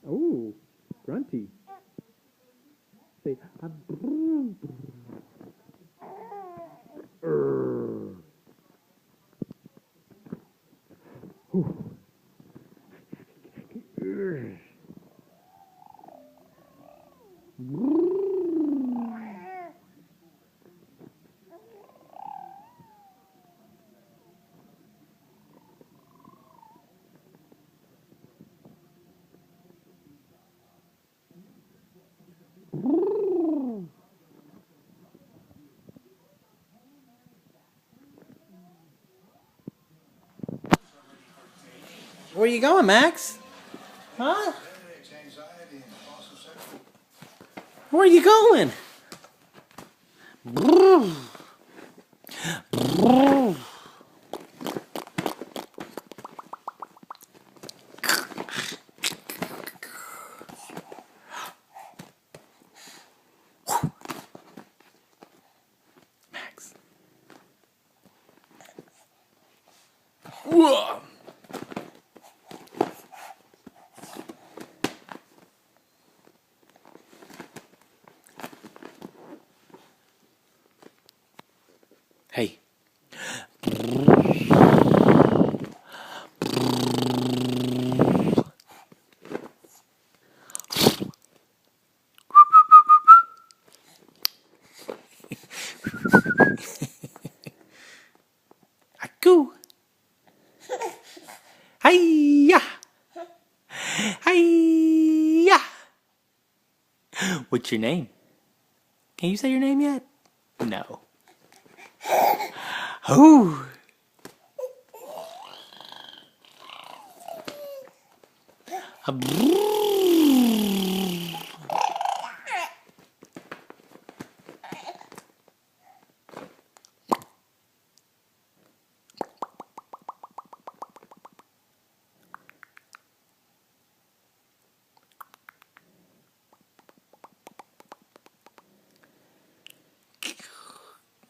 Oh, grunty. Say, Where you going, Max? Huh? Where are you going? Max. Whoa. Hey. Aku. Hiya. Hiya. What's your name? Can you say your name yet? No. Oh.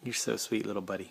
You're so sweet, little buddy.